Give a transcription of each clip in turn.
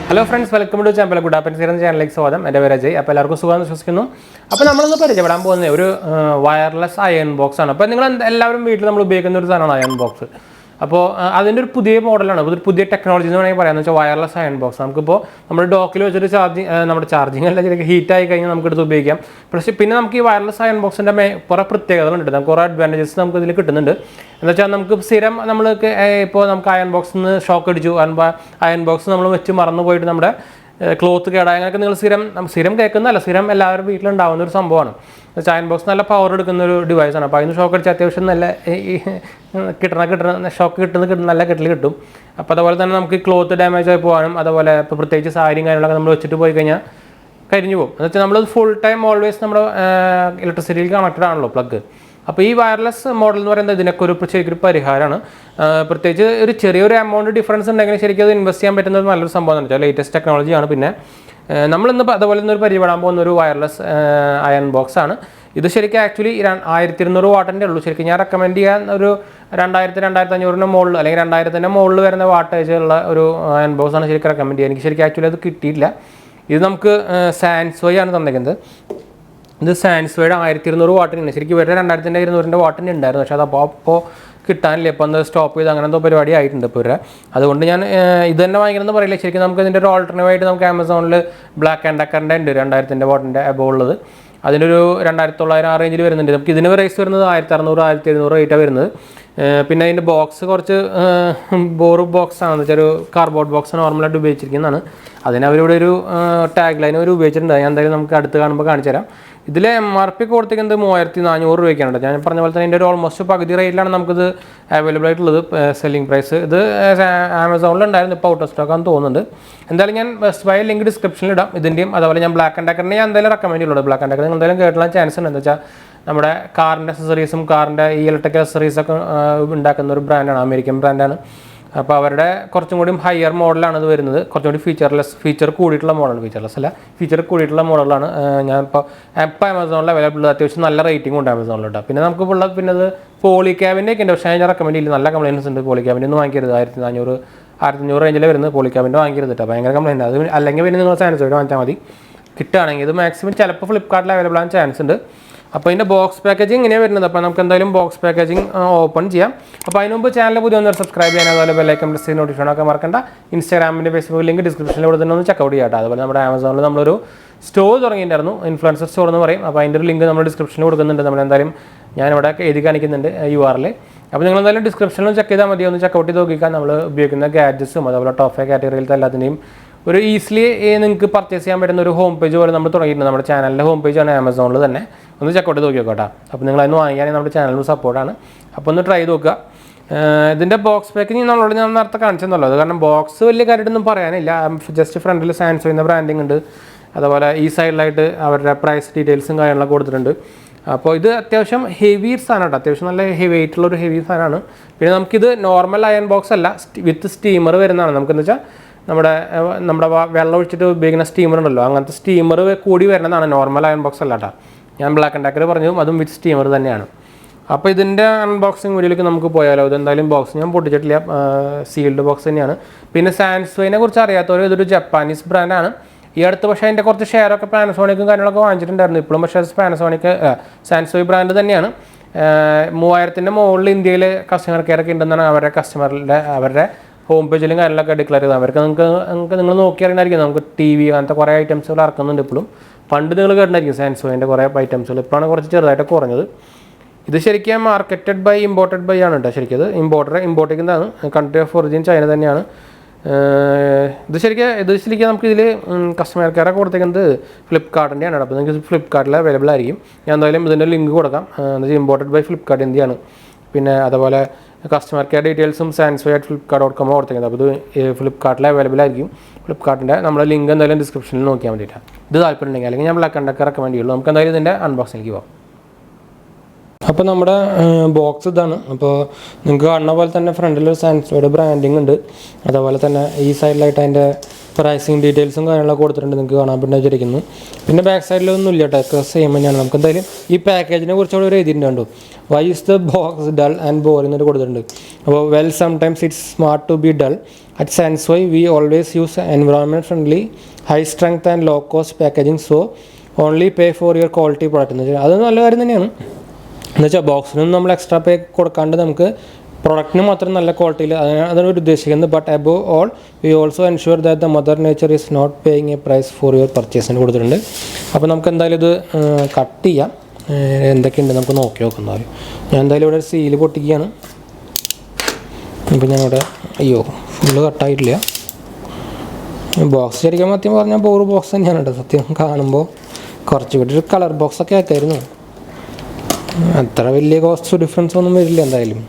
Hello friends, welcome to channel 𝙑𝙤𝙙𝙬𝙧 channel. സ്വാഗതം. എൻ്റെ പേര് അജയ്. അപ്പോൾ എല്ലാവർക്കും സുഖമാണെന്ന് വിശ്വസിക്കുന്നു. അപ്പോൾ നമ്മൾ ഇന്ന് പരിചയപ്പെടാൻ പോകുന്ന ഒരു വയർലെസ് അയൺ ബോക്സ് ആണ്. അപ്പോൾ നിങ്ങൾ എല്ലാവരും വീട്ടിൽ നമ്മൾ ഉപയോഗിക്കുന്ന ഒരു സാധനമാണ് അയൺ ബോക്സ്. അപ്പോൾ അതിൻ്റെ ഒരു പുതിയ മോഡലാണ്, ഒരു പുതിയ ടെക്നോളജി എന്ന് വേണമെങ്കിൽ പറയാമെന്ന് വെച്ചാൽ വയർലെസ് അയൺ ബോക്സ്. നമുക്കിപ്പോൾ നമ്മുടെ ഡോക്കിൽ വെച്ചിട്ട് നമ്മുടെ ചാർജിങ് അല്ല ശരിക്കും ഹീറ്റ് ആയി കഴിഞ്ഞാൽ നമുക്ക് എടുത്ത് ഉപയോഗിക്കാം. പക്ഷേ പിന്നെ നമുക്ക് ഈ വയർലെസ് അയൺ ബോക്സിൻ്റെ കുറേ പ്രത്യേകതകളുണ്ട്, നമുക്ക് കുറേ അഡ്വാൻറ്റേജസ് നമുക്ക് ഇതിൽ കിട്ടുന്നുണ്ട്. എന്ന് വെച്ചാൽ നമുക്ക് സ്ഥിരം നമ്മൾക്ക് ഇപ്പോൾ നമുക്ക് അയൺ ബോക്സിൽ നിന്ന് ഷോക്ക് അടിച്ചു, അയൺ ബോക്സ് നമ്മൾ വെച്ച് മറന്നു പോയിട്ട് നമ്മുടെ ക്ലോത്ത് കേടായ അങ്ങനെയൊക്കെ നിങ്ങൾ സ്ഥിരം കേൾക്കുന്നതല്ല, സ്ഥിരം എല്ലാവരും വീട്ടിലുണ്ടാകുന്ന ഒരു സംഭവമാണ്. അയൺ ബോക്സ് നല്ല പവർ എടുക്കുന്ന ഒരു ഡിവൈസാണ്. അപ്പോൾ അതിന് ഷോക്ക് അടിച്ച് അത്യാവശ്യം നല്ല കിട്ടുന്ന ഷോക്ക് കിട്ടുന്ന നല്ല കെട്ടിൽ കിട്ടും. അപ്പോൾ അതുപോലെ തന്നെ നമുക്ക് ക്ലോത്ത് ഡാമേജ് ആയി പോകാനും, അതുപോലെ ഇപ്പോൾ പ്രത്യേകിച്ച് സാരിയും കാര്യങ്ങളൊക്കെ നമ്മൾ വെച്ചിട്ട് പോയി കഴിഞ്ഞാൽ കരിഞ്ഞു പോകും. എന്ന് വെച്ചാൽ നമ്മൾ ഫുൾ ടൈം ഓൾവേസ് നമ്മുടെ ഇലക്ട്രിസിറ്റിയിൽ കണക്റ്റഡ് ആണല്ലോ പ്ലഗ്. അപ്പോൾ ഈ വയർലെസ് മോഡൽ എന്ന് പറയുന്നത് ഇതിനൊക്കെ ശരിക്കൊരു പരിഹാരമാണ്. പ്രത്യേകിച്ച് ഒരു ചെറിയൊരു എമൗണ്ട് ഡിഫറൻസ് ഉണ്ടെങ്കിൽ ശരിക്കും അത് ഇൻവെസ്റ്റ് ചെയ്യാൻ പറ്റുന്ന നല്ലൊരു സംഭവം എന്ന് വെച്ചാൽ ലേറ്റസ്റ്റ് ടെക്നോളജിയാണ്. പിന്നെ നമ്മളിന്ന് അതുപോലെ തന്നെ പരിചയപ്പെടാൻ പോകുന്ന ഒരു വയർലെസ് അയൺ ബോക്സ് ആണ്. ഇത് ശരിക്കും ആക്ച്വലി 1200 വാട്ടിൻ്റെ ഉള്ളൂ. ശരിക്കും ഞാൻ റെക്കമെൻഡ് ചെയ്യാൻ ഒരു 2000-2500 മുകളിൽ അല്ലെങ്കിൽ 2000 മുകളിൽ വരുന്ന വാട്ടേജ് ഉള്ള ഒരു അയൺ ബോക്സ് ആണ് ശരിക്കും റെക്കമെൻഡ് ചെയ്യുക. എനിക്ക് ശരിക്കും ആക്ച്വലി അത് കിട്ടിയില്ല. ഇത് നമുക്ക് സാൻസോയ് ആണ് തന്നിരിക്കുന്നത്. ഇത് സാൻസോയുടെ 1200 വാട്ടിനുണ്ട്. ശരിക്കും ഇവരുടെ 2200 വാട്ടിൻ്റെ ഉണ്ടായിരുന്നു, പക്ഷേ അത് അപ്പോൾ കിട്ടാനില്ല. ഇപ്പോൾ ഒന്ന് സ്റ്റോപ്പ് ചെയ്ത് അങ്ങനെ എന്തോ പരിപാടി ആയിട്ടുണ്ട് ഇപ്പോൾ ഇവരെ. അതുകൊണ്ട് ഞാൻ ഇത് തന്നെ വാങ്ങിക്കണമെന്ന് പറയില്ല. ശരിക്കും നമുക്ക് ഇതിൻ്റെ ഒരു ഓൾട്ടർനേറ്റീവ് ആയിട്ട് നമുക്ക് ആമസോണിൽ ബ്ലാക്ക്&ഡെക്കറിൻ്റെ ഉണ്ട് 2000 വാട്ടിൻ്റെ എബോ ഉള്ളത്. അതിനൊരു 2900 ആ റേഞ്ചിൽ വരുന്നുണ്ട്. നമുക്ക് ഇതിന് പ്രൈസ് വരുന്നത് 1600-1700 റേറ്റാണ് വരുന്നത്. പിന്നെ അതിൻ്റെ ബോക്സ് കുറച്ച് ബോറ് ബോക്സ് ആണെന്ന് വെച്ചാൽ ഒരു കാർഡ്ബോർഡ് ബോക്സ് നോർമലായിട്ട് ഉപയോഗിച്ചിരിക്കുന്നതാണ്. അതിനവരിവിടെ ഒരു ടാഗ് ലൈൻ അവർ ഉപയോഗിച്ചിട്ടുണ്ട്. ഞാൻ എന്തായാലും നമുക്ക് അടുത്ത് കാണുമ്പോൾ കാണിച്ചു തരാം. ഇതിൽ MRP കൊടുത്തിരിക്കുന്നത് 3400 രൂപയ്ക്കാണ്. ഞാൻ പറഞ്ഞ പോലെ തന്നെ ഇതിൻ്റെ ഒരു ഓൾമോസ്റ്റ് പകുതി റേറ്റിലാണ് നമുക്കിത് അവൈലബിൾ ആയിട്ടുള്ളത് സെല്ലിംഗ് പ്രൈസ്. ഇത് ആമസോണിലുണ്ടായിരുന്നു, ഇപ്പോൾ ഔട്ട് ഓഫ് സ്റ്റോക്ക് ആണെന്ന് തോന്നുന്നുണ്ട്. എന്തായാലും ഞാൻ ബെസ്റ്റ് ബൈ ലിങ്ക് ഡിസ്ക്രിപ്ഷനിൽ ഇടാം ഇതിൻ്റെയും. അതുപോലെ ഞാൻ ബ്ലാക്ക്&ഡെക്കറിനെ ഞാൻ എന്തായാലും റെക്കമെൻഡ് ചെയ്യുള്ളൂ. ബ്ലാക്ക്&ഡെക്കർ നിങ്ങൾ എന്തായാലും കേട്ടുള്ള ചാൻസ് ഉണ്ട്. എന്താ വെച്ചാൽ നമ്മുടെ കാറിൻ്റെ അക്സസറീസും കാറിൻ്റെ ഈ ഇലക്ട്രിക്കൽ അക്സസറീസൊക്കെ ഉണ്ടാക്കുന്ന ഒരു ബ്രാൻഡാണ്, അമേരിക്കൻ ബ്രാൻഡാണ്. അപ്പോൾ അവരുടെ കുറച്ചും കൂടി ഹയർ മോഡലാണ് ഇത് വരുന്നത്. കുറച്ചും കൂടി ഫീച്ചർ കൂടിയിട്ടുള്ള മോഡലാണ്, ഫീച്ചർ കൂടിയിട്ടുള്ള മോഡലാണ്. ഞാനിപ്പോൾ ആമസോണിൽ അവൈലബിൾ, അത്യാവശ്യം നല്ല റേറ്റിംഗ് ഉണ്ട് ആമസോണിലുണ്ട്. പിന്നെ നമുക്ക് ഉള്ളത് പിന്നെ അത് പോളിക്യാബിൻ്റെ ഒക്കെ ഉണ്ട്, പക്ഷേ ഞാൻ റെക്കമെൻഡ് ചെയ്യില്ല. നല്ല കംപ്ലയിൻസ് ഉണ്ട് പോളിക്യാബിൻ്റെ ഒന്നും വാങ്ങിക്കരുത്. 1500 റേഞ്ചിൽ വരുന്നത് പോളിക്യാബിൻ്റെ വാങ്ങിക്കരുത് കേട്ടോ, ഭയങ്കര കംപ്ലയിൻ്റ്. അത് അല്ലെങ്കിൽ പിന്നെ നിങ്ങൾ സാൻസോയുടെ വാങ്ങിച്ചാൽ മതി. കിട്ടുകയാണെങ്കിൽ ഇത് മാക്സിമം ചിലപ്പോൾ ഫ്ലിപ്കാർട്ടിൽ അവൈലബിൾ ആകാൻ ചാൻസ് ഉണ്ട്. അപ്പോൾ അതിൻ്റെ ബോക്സ് പാക്കേജിങ് ഇങ്ങനെയാണ് വരുന്നത്. അപ്പോൾ നമുക്ക് എന്തായാലും ബോക്സ് പാക്കേജിങ് ഓപ്പൺ ചെയ്യാം. അപ്പോൾ അതിന് മുമ്പ് ചാനൽ പുതിയ ഒന്ന് സബ്സ്ക്രൈബ് ചെയ്യാൻ, അതുപോലെ ബെല്ലൈക്കൺ പ്രസ് ചെയ്ത് നോട്ടിഫിക്കേഷൻ ഒക്കെ മറക്കണ്ട. ഇൻസ്റ്റാഗ്രാമിൻ്റെ ഫേസ്ബുക്ക് ലിങ്ക് ഡിസ്ക്രിപ്ഷനിൽ ഇവിടെ തന്നെ ഒന്ന് ചെക്കൗട്ട് ചെയ്യാം. അതുപോലെ നമ്മുടെ ആമസോണിൽ നമ്മളൊരു സ്റ്റോർ തുടങ്ങിയിട്ടുണ്ടായിരുന്നു, ഇൻഫ്ലുവൻസർ സ്റ്റോർ എന്ന് പറയും. അപ്പോൾ അതിൻ്റെ ഒരു ലിങ്ക് നമ്മൾ ഡിസ്ക്രിപ്ഷനിൽ കൊടുക്കുന്നുണ്ട്. നമ്മളെന്തായാലും ഞാനിവിടെ എഴുതി കാണിക്കുന്നുണ്ട് URL. അപ്പോൾ നിങ്ങൾ എന്തായാലും ഡിസ്ക്രിപ്ഷനിൽ ചെക്ക് ചെയ്താൽ മതി, ഒന്ന് ചെക്കൗട്ട് ചെയ്ത് നോക്കിക്കാൻ. നമ്മൾ ഉപയോഗിക്കുന്ന ഗാഡ്ജറ്റ്സും അതുപോലെ ടോപ്പ് കാറ്റഗറിയിലത്തെ എല്ലാത്തിൻ്റെയും ഒരു ഈസിലി നിങ്ങൾക്ക് പർച്ചേസ് ചെയ്യാൻ പറ്റുന്ന ഒരു ഹോം പേജ് പോലെ നമ്മൾ തുടങ്ങിയിട്ടുണ്ട്. നമ്മുടെ ചാനലിൻ്റെ ഹോം പേജാണ് ആമസോണിൽ തന്നെ. ഒന്ന് ചെക്കൗട്ട് ചെയ്ത് നോക്കി നോക്കട്ടോ. അപ്പോൾ നിങ്ങൾ അതിന് വാങ്ങിക്കുകയാണെങ്കിൽ നമ്മുടെ ചാനലിന് സപ്പോർട്ടാണ്. അപ്പോൾ ഒന്ന് ട്രൈ ചെയ്ത് നോക്കുക. ഇതിൻ്റെ ബോക്സ് പാക്കിങ് നമ്മളോട് ഞാൻ നേരത്തെ കാണിച്ചെന്നല്ലോ, അത് കാരണം ബോക്സ് വലിയ കാര്യമായിട്ടൊന്നും പറയാനില്ല. ജസ്റ്റ് ഫ്രണ്ടിൽ സാൻസോയിൻ്റെ ബ്രാൻഡിങ് ഉണ്ട്. അതുപോലെ ഈ സൈഡിലായിട്ട് അവരുടെ പ്രൈസ് ഡീറ്റെയിൽസും കാര്യങ്ങളൊക്കെ കൊടുത്തിട്ടുണ്ട്. അപ്പോൾ ഇത് അത്യാവശ്യം ഹെവി സാധനമാണ് കേട്ടോ, അത്യാവശ്യം നല്ല വെയിറ്റുള്ളൊരു ഹെവി സാധനമാണ്. പിന്നെ നമുക്കിത് നോർമൽ അയൺ ബോക്സ് അല്ല, വിത്ത് സ്റ്റീമർ വരുന്നതാണ്. നമുക്കെന്ന് വെച്ചാൽ നമ്മുടെ വെള്ളം ഒഴിച്ചിട്ട് ഉപയോഗിക്കുന്ന സ്റ്റീമർ ഉണ്ടല്ലോ, അങ്ങനത്തെ സ്റ്റീമർ കൂടി വരുന്നതാണ്, നോർമൽ അയൺ ബോക്സ് അല്ല കേട്ടോ. ഞാൻ ബ്ലാക്ക്&ഡെക്കർ പറഞ്ഞു, അതും വിത്ത് സ്റ്റീമർ തന്നെയാണ്. അപ്പോൾ ഇതിൻ്റെ അൺബോക്സിങ് വീഡിയോയിലേക്ക് നമുക്ക് പോയാലോ. ഇതെന്തായാലും ബോക്സ് ഞാൻ പൊട്ടിച്ചിട്ടില്ല, സീൽഡ് ബോക്സ് തന്നെയാണ്. പിന്നെ സാൻസോയിനെ കുറിച്ച് അറിയാത്തവർ ഇതൊരു ജപ്പാനീസ് ബ്രാൻഡാണ്. ഈ അടുത്ത് പക്ഷേ അതിൻ്റെ കുറച്ച് ഷെയറൊക്കെ പാനസോണിക്കും കാര്യങ്ങളൊക്കെ വാങ്ങിച്ചിട്ടുണ്ടായിരുന്നു. ഇപ്പോഴും പക്ഷേ സാൻസോയ് ബ്രാൻഡ് തന്നെയാണ്. 3000 മുകളിൽ ഇന്ത്യയിൽ കസ്റ്റമർ കെയർ ഒക്കെ ഉണ്ടെന്നാണ് അവരുടെ ഹോം പേജിലും കാര്യങ്ങളൊക്കെ ഡിക്ലെയർ ചെയ്തത്. അവർക്ക് നിങ്ങൾ നോക്കി അറിയണമായിരിക്കും. നമുക്ക് TV അങ്ങനത്തെ കുറേ ഐറ്റംസുകൾ ഇറക്കുന്നുണ്ട് ഇപ്പോഴും. പണ്ട് നിങ്ങൾ കേട്ടിട്ടുണ്ടായിരിക്കും സാൻസോയിൻ്റെ കുറേ ഐറ്റംസുകൾ. ഇപ്പോഴാണ് കുറച്ച് ചെറുതായിട്ട് കുറഞ്ഞത്. ഇത് ശരിക്കും മാർക്കറ്റഡ് ബൈ ഇമ്പോർട്ടഡ് ബൈ ആണ് കേട്ടോ. ശരിക്കും ഇത് ഇമ്പോർട്ട് ചെയ്യുന്നതാണ്. കൺട്രി ഓഫ് ഒറിജിൻ ചൈന തന്നെയാണ്. ഇത് ശരിക്കും നമുക്ക് ഇതിൽ കസ്റ്റമർ കെയറൊക്കെ കൊടുത്തേക്കുന്നത് ഫ്ലിപ്കാർട്ടിൻ്റെയാണ്. അപ്പോൾ നിങ്ങൾക്ക് ഫ്ലിപ്കാർട്ടിൽ അവൈലബിൾ ആയിരിക്കും. ഞാൻ എന്തായാലും ഇതിൻ്റെ ലിങ്ക് കൊടുക്കാം. ഇമ്പോർട്ടഡ് ബൈ ഫ്ലിപ്കാർട്ട് ഇന്ത്യയാണ്. പിന്നെ അതുപോലെ കസ്റ്റമർ കെയർ ഡീറ്റെയിൽസും sansui@flipkart.com കൊടുത്തേക്കുന്നത്. അപ്പോൾ ഇത് ഫ്ലിപ്കാർട്ടിൽ അവൈലബിൾ ആയിരിക്കും. ഫ്ലിപ്കാർട്ടിൻ്റെ നമ്മുടെ ലിങ്ക് എന്തായാലും ഡിസ്ക്രിപ്ഷനിൽ നോക്കിയാൽ വേണ്ടിയിട്ടാണ്. ഇത് താല്പര്യം ഉണ്ടെങ്കിൽ അല്ലെങ്കിൽ ഞാൻ ബ്ലാക്ക്&ഡെക്കർ റെക്കമെൻഡ് ചെയ്യുള്ളൂ. നമുക്ക് എന്തായാലും ഇതിൻ്റെ അൺബോക്സിലേക്ക് പോകാം. അപ്പോൾ നമ്മുടെ ബോക്സ് ഇതാണ്. അപ്പോൾ നിങ്ങൾക്ക് കാണുന്ന പോലെ തന്നെ ഫ്രണ്ടിൽ ഒരു സാൻസോയുടെ ബ്രാൻഡിങ് ഉണ്ട്. അതുപോലെ തന്നെ ഈ സൈഡിലായിട്ട് അതിൻ്റെ പ്രൈസിങ് ഡീറ്റെയിൽസും കാര്യങ്ങളൊക്കെ കൊടുത്തിട്ടുണ്ട്, നിങ്ങൾക്ക് കാണാൻ പറ്റുന്നതായിരിക്കുന്നു. പിന്നെ ബാക്ക് സൈഡിലൊന്നും ഇല്ല കേട്ടോ, സെയിം തന്നെയാണ്. നമുക്ക് എന്തായാലും ഈ പാക്കേജിനെ കുറിച്ചുകൂടെ ഒരു എഴുതിയിട്ടുണ്ടോ, why is the box dull and boring എന്നൊരു കൊടുത്തിട്ടുണ്ട്. അപ്പോൾ sometimes it's smart to be dull. At Sansoy we always use environment friendly high strength and low cost packaging, so only pay for your quality product എന്ന് വെച്ചാൽ അത് നല്ല കാര്യം തന്നെയാണ്. എന്നുവെച്ചാൽ ബോക്സിനൊന്നും നമ്മൾ എക്സ്ട്രാ പേ കൊടുക്കാണ്ട് നമുക്ക് പ്രൊഡക്റ്റിന് മാത്രം നല്ല ക്വാളിറ്റിയിൽ അതാണ് ഒരു ഉദ്ദേശിക്കുന്നത്. But above all we also ensure that the mother nature is not paying a price for your പർച്ചേസിന് കൊടുത്തിട്ടുണ്ട്. അപ്പോൾ നമുക്ക് എന്തായാലും ഇത് കട്ട് ചെയ്യാം, എന്തൊക്കെയുണ്ട് നമുക്ക് നോക്കി നോക്കുന്നതാലും. ഞാൻ എന്തായാലും ഇവിടെ സീല് പൊട്ടിക്കുകയാണ്. ഇപ്പോൾ ഞാനിവിടെ ഫുള്ള് കട്ടായിട്ടില്ല. ബോക്സ് ശരിക്കും സത്യം പറഞ്ഞാൽ ബോറ് ബോക്സ് തന്നെയാണ് കേട്ടോ. സത്യം കാണുമ്പോൾ കുറച്ചുകൂടി ഒരു കളർ ബോക്സൊക്കെ ആക്കായിരുന്നു. അത്ര വലിയ കോസ്റ്റ് ഡിഫറൻസ് ഒന്നും വരില്ല എന്തായാലും.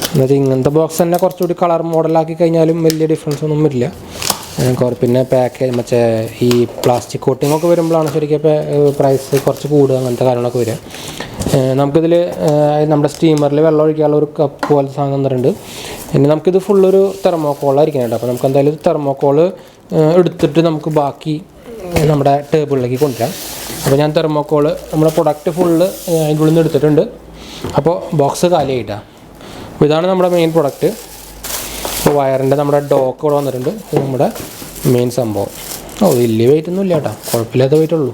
എന്നുവെച്ചാൽ ഇങ്ങനത്തെ ബോക്സ് തന്നെ കുറച്ചുകൂടി കളർ മോഡലാക്കി കഴിഞ്ഞാലും വലിയ ഡിഫറൻസ് ഒന്നും വരില്ല. പിന്നെ പാക്കേജ് മറ്റേ ഈ പ്ലാസ്റ്റിക് കോട്ടിങ്ങൊക്കെ വരുമ്പോഴാണ് ശരിക്കും പ്രൈസ് കുറച്ച് കൂടുക, അങ്ങനത്തെ കാര്യങ്ങളൊക്കെ വരിക. നമുക്കിതിൽ നമ്മുടെ സ്റ്റീമറിൽ വെള്ളം ഒഴിക്കാനുള്ള ഒരു കപ്പ് പോലത്തെ സാധനം തന്നിട്ടുണ്ട്. പിന്നെ നമുക്കിത് ഫുള്ളൊരു തെർമോക്കോളായിരിക്കണം കേട്ടോ. അപ്പോൾ നമുക്ക് എന്തായാലും തെർമോക്കോള് എടുത്തിട്ട് നമുക്ക് ബാക്കി നമ്മുടെ ടേബിളിലേക്ക് കൊണ്ടുവരാം. അപ്പോൾ ഞാൻ തെർമോക്കോള് നമ്മുടെ പ്രൊഡക്റ്റ് ഫുള്ള് അതിൻ്റെ ഉള്ളിൽ നിന്ന് എടുത്തിട്ടുണ്ട്. അപ്പോൾ ബോക്സ് കാലിയായിട്ടാണ്. അപ്പോൾ ഇതാണ് നമ്മുടെ മെയിൻ പ്രൊഡക്റ്റ്. അപ്പോൾ വയറിൻ്റെ നമ്മുടെ ഡോക്ക് ഇവിടെ വന്നിട്ടുണ്ട്. ഇത് നമ്മുടെ മെയിൻ സംഭവം. വലിയ വെയിറ്റ് ഒന്നും ഇല്ല കേട്ടോ, കുഴപ്പമില്ലാത്ത വെയിറ്റ് ഉള്ളൂ.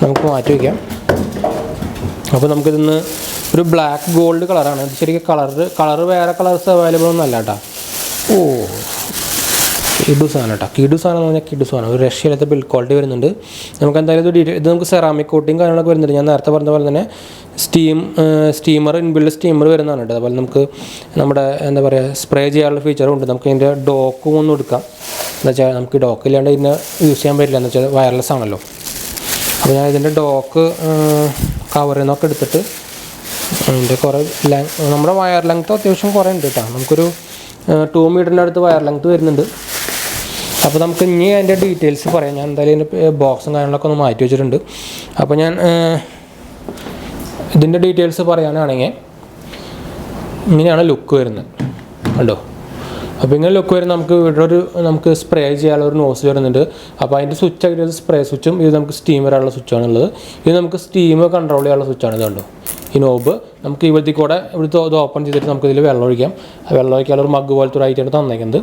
നമുക്ക് മാറ്റി വയ്ക്കാം. അപ്പോൾ നമുക്കിതിന്ന് ഒരു ബ്ലാക്ക് ഗോൾഡ് കളറാണ് ഇത്. ശരിക്കും കളറ് വേറെ കളേഴ്സ് അവൈലബിൾ ഒന്നും അല്ല കേട്ടോ. കിഡു സാധനം കേട്ടോ, കിഡു സാധനം എന്ന് പറഞ്ഞാൽ കിഡു സാധനം. ഒരു രക്ഷയില്ലാത്ത ബിൽഡ് ക്വാളിറ്റി വരുന്നുണ്ട്. നമുക്ക് എന്തായാലും ഇത് നമുക്ക് സെറാമിക് കോട്ടിങ് കാര്യങ്ങളൊക്കെ വരുന്നുണ്ട്. ഞാൻ നേരത്തെ പറഞ്ഞ പോലെ തന്നെ സ്റ്റീമർ ഇൻബിൽഡ് സ്റ്റീമർ വരുന്നതാണ് കേട്ടോ. അതുപോലെ നമുക്ക് നമ്മുടെ എന്താ പറയുക സ്പ്രേ ചെയ്യാനുള്ള ഫീച്ചറും ഉണ്ട്. നമുക്ക് ഇതിൻ്റെ ഡോക്കും ഒന്നും എടുക്കാം. എന്താ വെച്ചാൽ നമുക്ക് ഡോക്ക് ഇല്ലാണ്ട് ഇതിനെ യൂസ് ചെയ്യാൻ പറ്റില്ല, എന്ന് വെച്ചാൽ വയർലെസ് ആണല്ലോ. അപ്പോൾ ഞാൻ ഇതിൻ്റെ ഡോക്ക് കവറിൽ നിന്നൊക്കെ എടുത്തിട്ട് അതിൻ്റെ കുറേ നമ്മുടെ വയർ ലെങ്ത്ത് അത്യാവശ്യം കുറേ ഉണ്ട് കേട്ടോ. നമുക്കൊരു 2 മീറ്ററിൻ്റെ അടുത്ത് വയർ ലെങ്ത്ത് വരുന്നുണ്ട്. അപ്പോൾ നമുക്ക് ഇനി അതിൻ്റെ ഡീറ്റെയിൽസ് പറയാം. ഞാൻ എന്തായാലും ഇതിൻ്റെ ബോക്സും കാര്യങ്ങളൊക്കെ ഒന്ന് മാറ്റി വെച്ചിട്ടുണ്ട്. അപ്പോൾ ഞാൻ ഇതിൻ്റെ ഡീറ്റെയിൽസ് പറയാനാണെങ്കിൽ ഇങ്ങനെയാണ് ലുക്ക് വരുന്നത് കണ്ടോ. അപ്പോൾ ഇങ്ങനെ ലുക്ക് വരുന്നത് നമുക്ക് സ്പ്രേ ചെയ്യാനുള്ള ഒരു നോസ് വരുന്നുണ്ട്. അപ്പോൾ അതിൻ്റെ സ്വിച്ച് ആയിട്ട് സ്പ്രേ സ്വിച്ചും ഇത് നമുക്ക് സ്റ്റീം വരാനുള്ള സ്വിച്ചാണുള്ളത്. ഇത് നമുക്ക് സ്റ്റീം കൺട്രോൾ ചെയ്യാനുള്ള സ്വിച്ചാണ്. ഇത് കണ്ടോ ഈ നോബ്. നമുക്ക് ഇവിടുത്തെ കൂടെ ഇത് ഓപ്പൺ ചെയ്തിട്ട് നമുക്കിതിൽ വെള്ളം ഒഴിക്കാം. ആ വെള്ളം ഒഴിക്കാനുള്ള ഒരു മഗ് പോലത്തെ ഒരു ഐറ്റാണ് തന്നേക്കുന്നത്.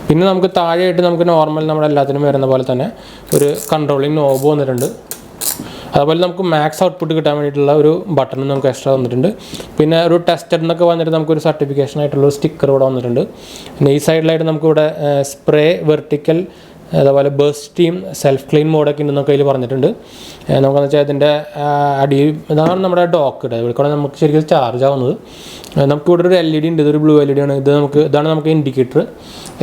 പിന്നെ നമുക്ക് താഴെയായിട്ട് നമുക്ക് നോർമൽ നമ്മുടെ എല്ലാത്തിനും വരുന്ന പോലെ തന്നെ ഒരു കൺട്രോളിങ് നോബ് വന്നിട്ടുണ്ട്. അതുപോലെ നമുക്ക് മാക്സ് ഔട്ട്പുട്ട് കിട്ടാൻ വേണ്ടിയിട്ടുള്ള ഒരു ബട്ടൺ നമുക്ക് എക്സ്ട്രാ വന്നിട്ടുണ്ട്. പിന്നെ ഒരു ടെസ്റ്റഡ് എന്നൊക്കെ വന്നിട്ട് നമുക്കൊരു സർട്ടിഫിക്കേഷൻ ആയിട്ടുള്ള ഒരു സ്റ്റിക്കർ ഇവിടെ വന്നിട്ടുണ്ട്. പിന്നെ ഈ സൈഡിലായിട്ട് നമുക്കിവിടെ സ്പ്രേ വെർട്ടിക്കൽ അതുപോലെ ബേസ്റ്റ് സ്റ്റീം സെൽഫ് ക്ലീൻ മോഡൊക്കെ ഉണ്ടെന്നൊക്കെ അതിൽ പറഞ്ഞിട്ടുണ്ട്. നമുക്കെന്ന് വെച്ചാൽ ഇതിൻ്റെ അടിയിൽ ഇതാണ് നമ്മുടെ ഡോക്ക് ഇടുക. ഇവിടെ കൂടെ നമുക്ക് ശരിക്കും ചാർജ് ആവുന്നത്. നമുക്കിവിടെ ഒരു LED ഉണ്ട്, ഇതൊരു ബ്ലൂ LED ആണ്. ഇതാണ് നമുക്ക് ഇൻഡിക്കേറ്റർ,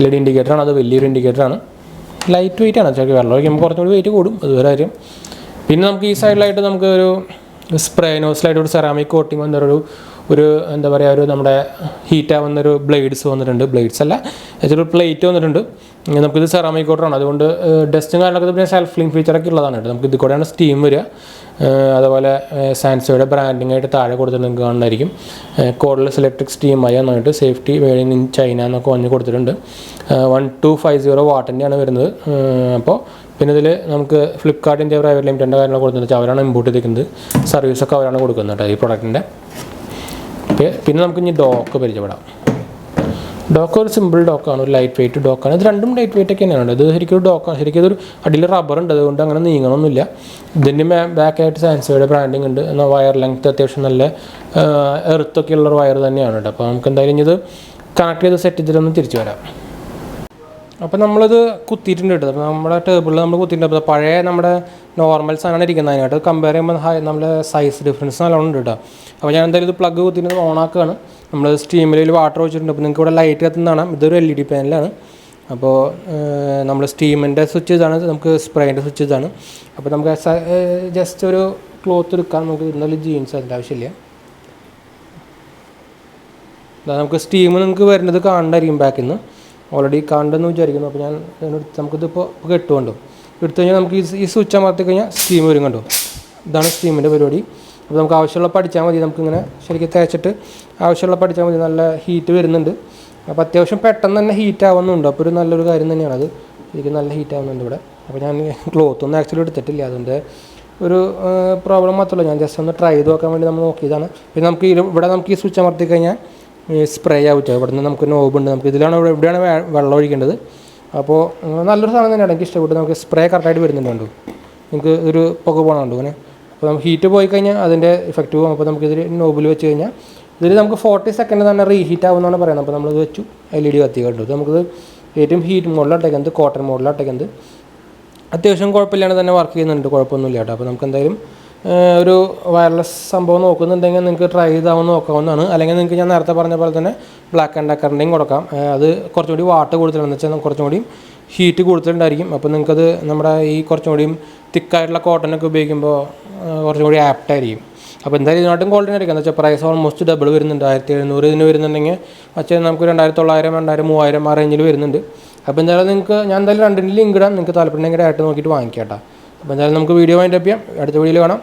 LED ഇൻഡിക്കേറ്ററാണ്. അത് വലിയൊരു ഇൻഡിക്കേറ്ററാണ്. ലൈറ്റ് വെയിറ്റ് ആണ്. വെച്ചാൽ വെള്ളം ഒഴിക്കുമ്പോൾ കുറച്ചുകൂടി വെയിറ്റ് കൂടും, അതുവരെ കാര്യം. പിന്നെ നമുക്ക് ഈ സൈഡിലായിട്ട് നമുക്ക് ഒരു സ്പ്രേ നോസിലായിട്ട് ഒരു സെറാമിക് കോട്ടിങ് വന്നൊരു എന്താ പറയുക ഒരു നമ്മുടെ ഹീറ്റ് ആവുന്നൊരു ബ്ലേഡ്സ് വന്നിട്ടുണ്ട്. ബ്ലേഡ്സ് അല്ല, ഒരു പ്ലേറ്റ് വന്നിട്ടുണ്ട്. നമുക്കിത് സെറാമിക് കോട്ടറാണ്, അതുകൊണ്ട് ഡസ്റ്റും കാര്യങ്ങളൊക്കെ പിന്നെ സെൽഫ് ക്ലീൻ ഫീച്ചറൊക്കെ ഉള്ളതാണ് കേട്ടോ. നമുക്ക് ഇത് കൂടെയാണ് സ്റ്റീം വരിക. അതുപോലെ സാൻസോയുടെ ബ്രാൻഡിങ് ആയിട്ട് താഴെ കൊടുത്തിട്ട് നിങ്ങൾക്ക് കാണുന്നതായിരിക്കും. കോഡ്ലെസ് ഇലക്ട്രിക് സ്റ്റീം ആയി എന്നിട്ട് സേഫ്റ്റി മെയ്ഡ് ഇൻ ചൈന എന്നൊക്കെ വന്ന് കൊടുത്തിട്ടുണ്ട്. 1250 വാട്ടിൻ്റെയാണ് വരുന്നത്. അപ്പോൾ പിന്നെ ഇതിൽ നമുക്ക് ഫ്ലിപ്കാർട്ടിൻ്റെ പ്രൈവറ്റ് ലിമിറ്റഡിൻ്റെ കാര്യങ്ങൾ കൊടുത്തിട്ടുണ്ട്. അവരാണ് ഇമ്പോർട്ട് ചെയ്തിരിക്കുന്നത്, സർവീസൊക്കെ അവരാണ് കൊടുക്കുന്നത് കേട്ടോ ഈ പ്രൊഡക്റ്റിൻ്റെ. പിന്നെ നമുക്ക് ഇനി ഡോക്ക് പരിചയപ്പെടാം. ഡോക്ക് ഒരു സിമ്പിൾ ഡോക്കാണ്, ഒരു ലൈറ്റ് വെയിറ്റ് ഡോക്കാണ്. ഇത് രണ്ടും ലൈറ്റ് വെയിറ്റ് ഒക്കെ തന്നെയാണ്. ഇത് ശരിക്കും ഒരു ഡോക്കാണ്. ശരിക്കും ഇതൊരു അടിയിൽ റബ്ബർ ഉണ്ട്, അതുകൊണ്ട് അങ്ങനെ നീങ്ങണമൊന്നുമില്ല. ഇതിൻ്റെ ബാക്കായിട്ട് സാൻസോയുടെ ബ്രാൻഡിങ് ഉണ്ട്. എന്നാൽ വയർ ലെങ്ത്ത് അത്യാവശ്യം നല്ല എർത്തൊക്കെ ഉള്ളൊരു വയർ തന്നെയാണ് കേട്ടോ. അപ്പോൾ നമുക്ക് എന്തായാലും ഇത് കണക്ട് ചെയ്ത് സെറ്റ് ചെയ്തിട്ടൊന്ന് തിരിച്ചു വരാം. അപ്പോൾ നമ്മളിത് കുത്തിയിട്ടുണ്ട് കേട്ടോ. അപ്പോൾ നമ്മുടെ ടേബിളിൽ നമ്മൾ കുത്തിയിട്ടുണ്ട്. അപ്പോൾ പഴയ നമ്മുടെ നോർമൽ സാധനമാണ് ഇരിക്കുന്നത്. അതിനായിട്ട് കമ്പയർ ചെയ്യുമ്പോൾ നമ്മുടെ സൈസ് ഡിഫറൻസ് നല്ലോണം ഉണ്ട് കേട്ടോ. അപ്പോൾ ഞാൻ എന്തായാലും ഇത് പ്ലഗ് കുത്തിയിട്ട് ഓണാക്കുകയാണ്. നമ്മൾ സ്റ്റീമിൽ വാട്ടർ വെച്ചിട്ടുണ്ട്. അപ്പോൾ നിങ്ങൾക്ക് ഇവിടെ ലൈറ്റ് കത്തുന്നതാണ്. ഇതൊരു LED പാനലാണ്. അപ്പോൾ നമ്മൾ സ്റ്റീമിൻ്റെ സ്വിച്ച് ഇതാണ്, നമുക്ക് സ്പ്രേൻ്റെ സ്വിച്ച് ഇതാണ്. അപ്പോൾ നമുക്ക് ജസ്റ്റ് ഒരു ക്ലോത്ത് എടുക്കാൻ നമുക്ക് എന്തായാലും ജീൻസ് അതിൻ്റെ ആവശ്യമില്ല. നമുക്ക് സ്റ്റീം നിങ്ങൾക്ക് വരുന്നത് കാണണ്ടായിരിക്കും ബാക്കിൽ നിന്ന്, ഓൾറെഡി കാണണ്ടെന്ന് വിചാരിക്കുന്നു. അപ്പോൾ ഞാൻ നമുക്കിതിപ്പോൾ കെട്ടുകൊണ്ടോ എടുത്തു കഴിഞ്ഞാൽ നമുക്ക് ഈ സ്വിച്ച് അമർത്തി കഴിഞ്ഞാൽ സ്റ്റീം വരും കണ്ടോ. ഇതാണ് സ്റ്റീമിൻ്റെ പരിപാടി. അപ്പോൾ നമുക്ക് ആവശ്യമുള്ളപ്പോൾ അടിച്ചാൽ മതി. നമുക്കിങ്ങനെ ശരിക്കും തേച്ചിട്ട് ആവശ്യമുള്ളപ്പോൾ അടിച്ചാൽ മതി. നല്ല ഹീറ്റ് വരുന്നുണ്ട്. അപ്പോൾ അത്യാവശ്യം പെട്ടെന്ന് തന്നെ ഹീറ്റ് ആവുന്നുണ്ട്. അപ്പോൾ ഒരു നല്ലൊരു കാര്യം തന്നെയാണത്. ശരിക്കും നല്ല ഹീറ്റ് ആവുന്നുണ്ട് ഇവിടെ. അപ്പോൾ ഞാൻ ക്ലോത്തൊന്നും ആക്ച്വലി എടുത്തിട്ടില്ല, അതിൻ്റെ ഒരു പ്രോബ്ലം മാത്രമല്ല. ഞാൻ ജസ്റ്റ് ഒന്ന് ട്രൈ ചെയ്ത് നോക്കാൻ വേണ്ടി നമ്മൾ നോക്കിയതാണ്. പിന്നെ നമുക്ക് ഇവിടെ നമുക്ക് ഈ സ്വിച്ച് അമർത്തി കഴിഞ്ഞാൽ സ്പ്രേ ആവുക. ഇവിടെ നിന്ന് നമുക്ക് നോബുണ്ട്. നമുക്ക് ഇതിലാണ് ഇവിടെയാണ് വെള്ളം ഒഴിക്കേണ്ടത്. അപ്പോൾ നല്ലൊരു സാധനം തന്നെയാണ്, എനിക്ക് ഇഷ്ടപ്പെട്ടു. നമുക്ക് സ്പ്രേ കറക്റ്റായിട്ട് വരുന്നുണ്ടോ, നിങ്ങൾക്ക് ഒരു പുക പോകണമുണ്ടോ അങ്ങനെ. അപ്പോൾ നമുക്ക് ഹീറ്റ് പോയി കഴിഞ്ഞാൽ അതിൻ്റെ ഇഫക്റ്റ് പോകും. അപ്പോൾ നമുക്കിതിൽ നോബിൽ വെച്ച് കഴിഞ്ഞാൽ ഇതിൽ നമുക്ക് 40 സെക്കൻഡ് തന്നെ റീഹീറ്റ് ആവുമെന്നാണ് പറയുന്നത്. അപ്പോൾ നമ്മളത് വെച്ചു LED കത്തി കണ്ടു. നമുക്കിത് ഏറ്റവും ഹീറ്റ് മോഡിലാട്ടേക്കുന്നത്, കോട്ടൺ മോഡിലാട്ടേക്കുന്നത് അത്യാവശ്യം കുഴപ്പമില്ലാണ്ട് തന്നെ വർക്ക് ചെയ്യുന്നുണ്ട്, കുഴപ്പമൊന്നുമില്ല കേട്ടോ. അപ്പോൾ നമുക്ക് എന്തായാലും ഒരു വയർലെസ് സംഭവം നോക്കുന്നുണ്ടെങ്കിൽ നിങ്ങൾക്ക് ട്രൈ ചെയ്താവുന്ന നോക്കാവുന്നതാണ്. അല്ലെങ്കിൽ നിങ്ങൾക്ക് ഞാൻ നേരത്തെ പറഞ്ഞ പോലെ തന്നെ ബ്ലാക്ക് ആൻഡ് ഡെക്കറിൻ്റെയും കൊടുക്കാം. അത് കുറച്ചും കൂടി വാട്ട് കൂടുതലുണ്ടെന്ന് വെച്ചാൽ കുറച്ചും കൂടി ഹീറ്റ് കൂടുതലുണ്ടായിരിക്കും. അപ്പോൾ നിങ്ങൾക്കത് നമ്മുടെ ഈ കുറച്ചും കൂടിയും തിക്കായിട്ടുള്ള കോട്ടനൊക്കെ ഉപയോഗിക്കുമ്പോൾ കുറച്ചും കൂടി ആപ്റ്റായിരിക്കും. അപ്പോൾ എന്തായാലും ഇതിനായിട്ടും ക്വാളിറ്റി ആയിരിക്കും. എന്താ വെച്ചാൽ പ്രൈസ് ഓൾമോസ്റ്റ് ഡബിൾ വരുന്നുണ്ട്. 1700 ഇതിന് വരുന്നുണ്ടെങ്കിൽ പക്ഷേ നമുക്ക് 2900, 2000, 3000 ആ റേഞ്ചിൽ വരുന്നുണ്ട്. അപ്പോൾ എന്തായാലും നിങ്ങൾക്ക് ഞാൻ എന്തായാലും രണ്ടിൻ്റെ ലിങ്ക് ഇടാം. നിങ്ങൾക്ക് താല്പര്യമുണ്ടെങ്കിൽ ആയിട്ട് നോക്കിയിട്ട് വാങ്ങിക്കാം കേട്ടോ. അപ്പോൾ എന്തായാലും നമുക്ക് വീഡിയോ വൈൻഡപ്പ് ചെയ്യാം. അടുത്ത വീഡിയോയിൽ കാണാം.